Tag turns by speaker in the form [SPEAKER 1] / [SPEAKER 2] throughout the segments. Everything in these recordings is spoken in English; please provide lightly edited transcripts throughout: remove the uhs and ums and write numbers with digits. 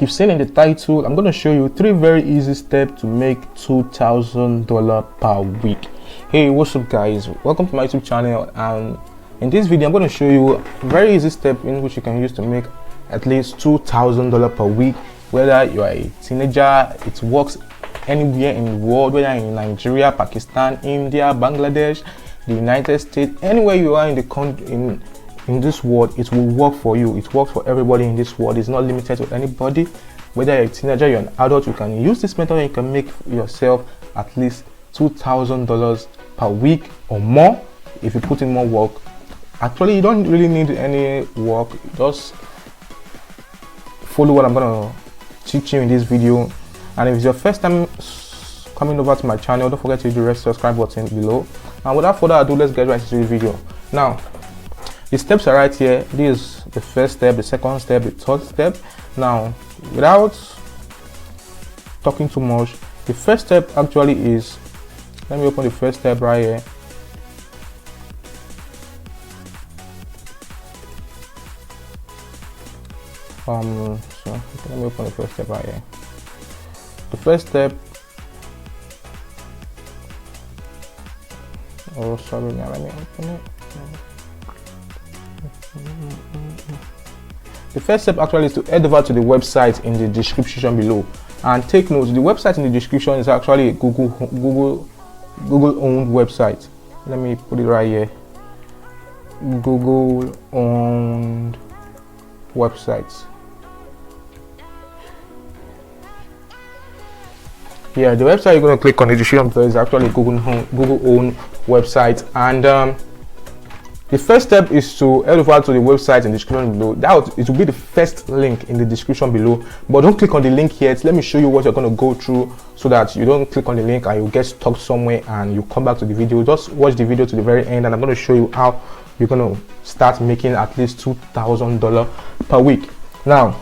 [SPEAKER 1] you've seen in the title, I'm going to show you 3 very easy steps to make $2,000 per week. Hey, what's up guys, welcome to my YouTube channel, and in this video I'm going to show you a very easy step in which you can use to make at least $2,000 per week. Whether you are a teenager, it works anywhere in the world, whether in Nigeria, Pakistan, India, Bangladesh, the United States, anywhere you are in the country, in this world, it will work for you. It works for everybody in this world. It's not limited to anybody. Whether you're a teenager, you're an adult, you can use this method and you can make yourself at least $2,000 per week or more if you put in more work. Actually, you don't really need any work. Just follow what I'm gonna teach you in this video. And if it's your first time coming over to my channel, don't forget to hit the red subscribe button below. And without further ado, let's get right into the video. Now, the steps are right here. This is the first step, the second step, the third step. Now, without talking too much, the first step actually is, let me open the first step right here. So let me open the first step right here. The first step, oh sorry, now let me open it. The first step actually is to head over to the website in the description below, and take note, the website in the description is actually a Google owned website. Let me put it right here. Google owned websites. Yeah, the website you're going to click on the description is actually a Google owned website, and the first step is to head over to the website in the description below. It will be the first link in the description below, but don't click on the link yet. Let me show you what you're going to go through so that you don't click on the link and you get stuck somewhere and you come back to the video. Just watch the video to the very end, and I'm going to show you how you're going to start making at least $2,000 per week. Now,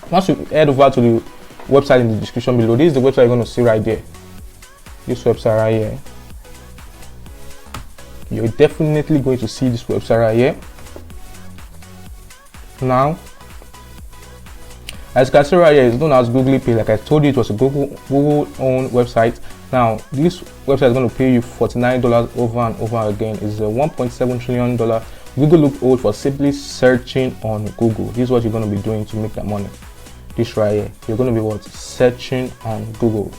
[SPEAKER 1] once you head over to the website in the description below, this is the website you're going to see right there. This website right here. You're definitely going to see this website right here. Now, as you can see right here, it's known as Google Pay. Like I told you, it was a Google owned website. Now, this website is going to pay you $49 over and over again. It's a $1.7 trillion Google loophole for simply searching on Google. This is what you're going to be doing to make that money. This right here, you're going to be what? Searching on Google.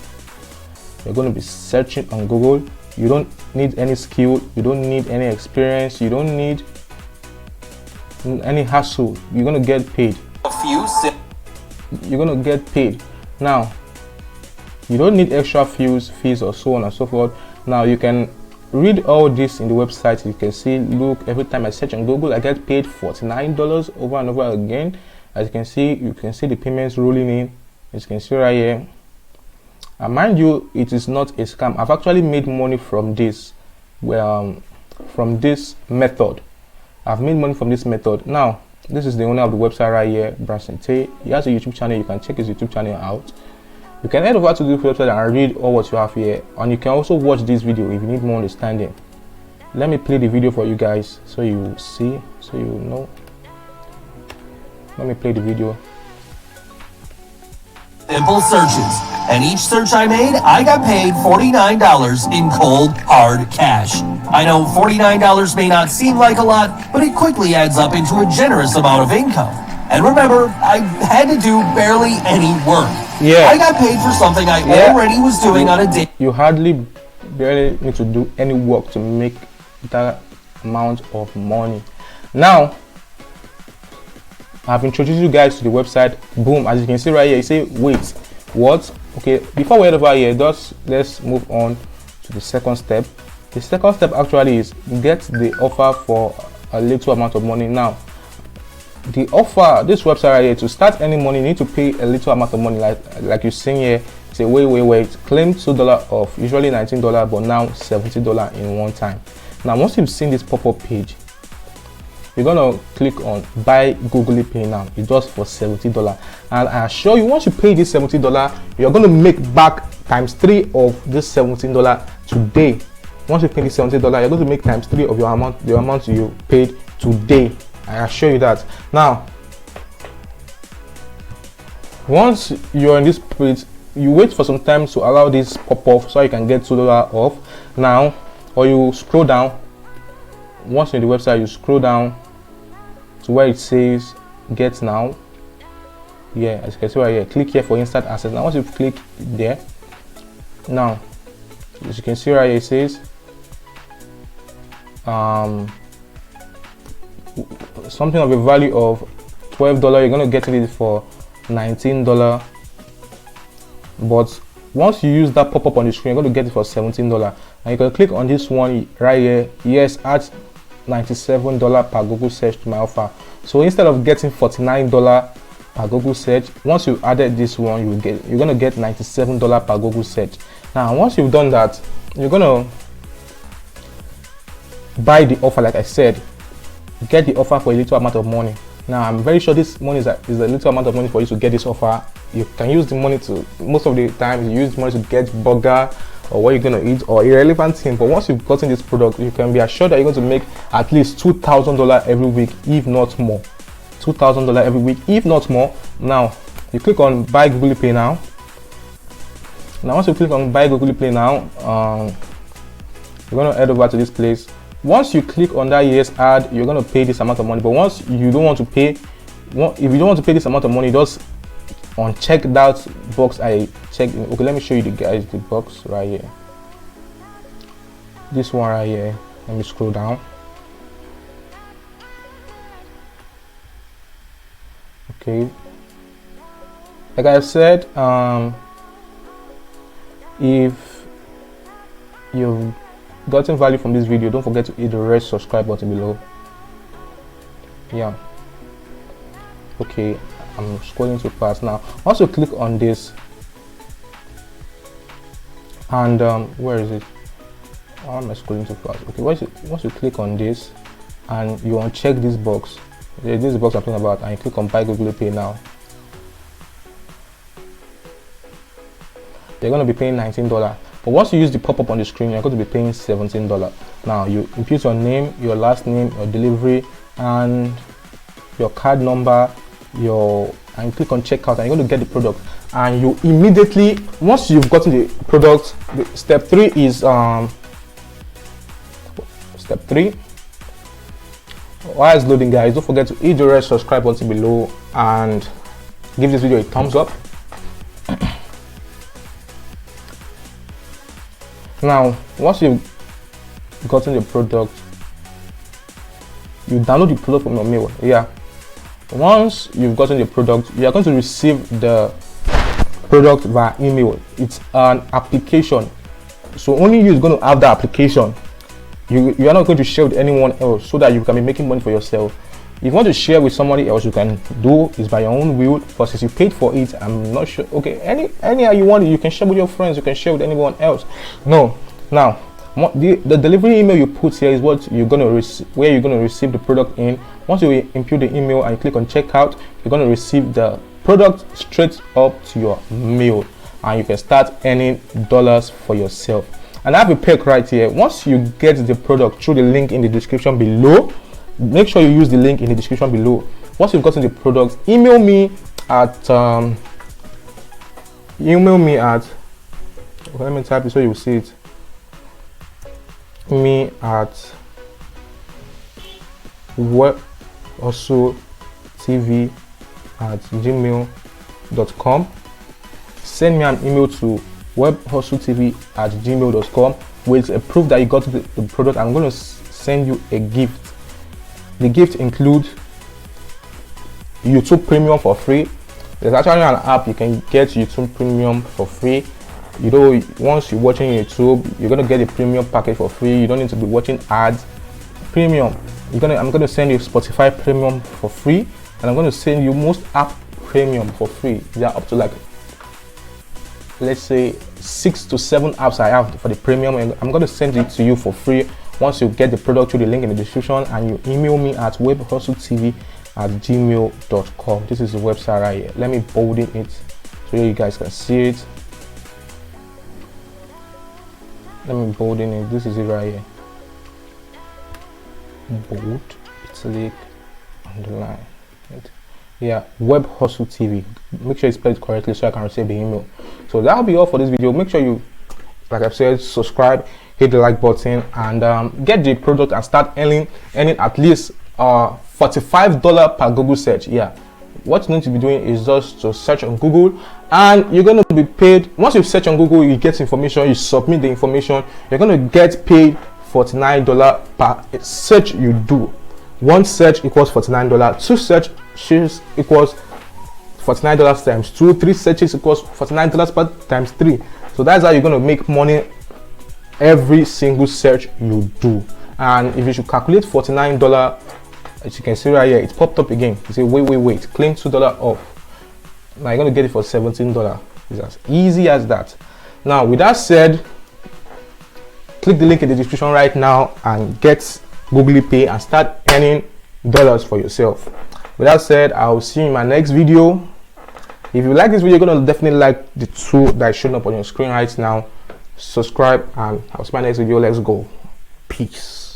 [SPEAKER 1] You're going to be searching on Google. You don't need any skill, you don't need any experience, you don't need any hassle. You're going to get paid. You're going to get paid. Now, you don't need extra fees or so on and so forth. Now, you can read all this in the website. You can see, look, every time I search on Google, I get paid $49 over and over again. As you can see the payments rolling in. As you can see right here. And mind you, it is not a scam. I've actually made money from this, from this method. I've made money from this method. Now, this is the owner of the website right here, Branson Tay. He has a YouTube channel. You can check his YouTube channel out. You can head over to this website and read all what you have here, and you can also watch this video if you need more understanding. Let me play the video for you guys so you see, so you know. Let me play the video.
[SPEAKER 2] Simple searches, and each search I made, I got paid $49 in cold, hard cash. I know $49 may not seem like a lot, but it quickly adds up into a generous amount of income. And remember, I had to do barely any work.
[SPEAKER 1] Yeah.
[SPEAKER 2] I got paid for something I already was doing on a day.
[SPEAKER 1] You barely need to do any work to make that amount of money. Now, I've introduced you guys to the website. Boom, as you can see right here, you say, wait, what? Okay, before we head over here, let's move on to the second step. The second step actually is get the offer for a little amount of money. Now, the offer, this website right here, to start any money, you need to pay a little amount of money. Like you're seeing here, say wait, claim $2 off, usually $19, but now $70 in one time. Now, once you've seen this pop-up page, you're gonna click on buy Google Pay now. It's just for $70, and I assure you, once you pay this $70, you're gonna make back times 3 of this $17 today. Once you pay this $70, you're going to make times 3 of your amount, the amount you paid today. I assure you that. Now, Once you're in this page, you wait for some time to allow this pop off so you can get $2 off now, or you scroll down. Once you're in the website, you scroll down to where it says get now. Yeah, as you can see right here, click here for instant access. Now once you click there, now as you can see right here, it says something of a value of $12. You're going to get it for $19, but once you use that pop-up on the screen, you're going to get it for $17. And you can click on this one right here. Yes, add $97 per Google search to my offer. So instead of getting $49 per Google search, once you added this one, you're going to get $97 per Google search. Now once you've done that, you're going to buy the offer. Like I said, get the offer for a little amount of money. Now I'm very sure this money is a little amount of money for you to get this offer. You can use the money to, most of the time you use money to get burger or what you're going to eat or irrelevant thing. But once you've gotten this product, you can be assured that you're going to make at least $2,000 every week, if not more. $2,000 every week, if not more. Now you click on buy Google Play now. Now once you click on buy Google Play now, you're going to head over to this place. Once you click on that yes ad, you're going to pay this amount of money. But once you don't want to pay, if you don't want to pay this amount of money, just uncheck that box I checked. Okay, let me show you the box right here. This one right here. Let me scroll down. Okay, like I said, if you've gotten value from this video, don't forget to hit the red subscribe button below. Yeah, okay, I'm scrolling too fast now. Also click on this, and where is it? Why am I scrolling too fast? Okay, once you click on this and you uncheck this box, this box I'm talking about, and you click on buy Google Pay now, you're going to be paying $19. But once you use the pop-up on the screen, you're going to be paying $17. Now you input your name, your last name, your delivery, and your card number, and click on checkout, and you're going to get the product. And you immediately, once you've gotten the product, step 3 is step 3. While it's loading, guys, don't forget to hit the red subscribe button below and give this video a thumbs up. Now once you've gotten the product, you download the product from your mail. Yeah, once you've gotten the product, you are going to receive the product via email. It's an application, so only you is going to have the application. You are not going to share with anyone else, so that you can be making money for yourself. If you want to share with somebody else, you can do is by your own will, but since you paid for it, I'm not sure. Okay, any you want, you can share with your friends, you can share with anyone else. No, now the delivery email you put here is what you're going to receive, where you're going to receive the product in. Once you input the email and you click on checkout, you're going to receive the product straight up to your mail, and you can start earning dollars for yourself. And I have a perk right here. Once you get the product through the link in the description below, make sure you use the link in the description below. Once you've gotten the product, email me at let me type it so you will see it. Me at webhustletv@gmail.com. Send me an email to webhustletv@gmail.com with a proof that you got the product. I'm going to send you a gift. The gift includes YouTube Premium for free. There's actually an app you can get YouTube Premium for free. You know, once you're watching YouTube, you're gonna get a premium package for free. You don't need to be watching ads. Premium. I'm gonna send you Spotify Premium for free, and I'm gonna send you most app Premium for free. They are up to like, let's say 6 to 7 apps I have for the premium, and I'm going to send it to you for free once you get the product through the link in the description and you email me at webhustletv@gmail.com. This is the website right here. Let me bold it so you guys can see it. Let me bold it. This is it right here. Bold, italic, underline. Yeah, Web Hustle TV. Make sure you spell it correctly so I can receive the email. So that'll be all for this video. Make sure you, like I've said, subscribe, hit the like button, and get the product and start earning at least $45 per Google search. Yeah, what you need to be doing is just to search on Google, and you're going to be paid. Once you search on Google, you get information, you submit the information, you're going to get paid $49 per search you do. One search equals $49, two searches equals $49 times 2, 3 searches equals $49 per times 3. So that's how you're going to make money every single search you do. And if you should calculate $49, as you can see right here, it popped up again. You say wait, claim $2 off. Now you're going to get it for $17. It's as easy as that. Now with that said, click the link in the description right now and get Google Pay and start earning dollars for yourself. With that said, I'll see you in my next video. If you like this video, you're going to definitely like the tool that is showing up on your screen right now. Subscribe, and I'll see you in my next video. Let's go. Peace.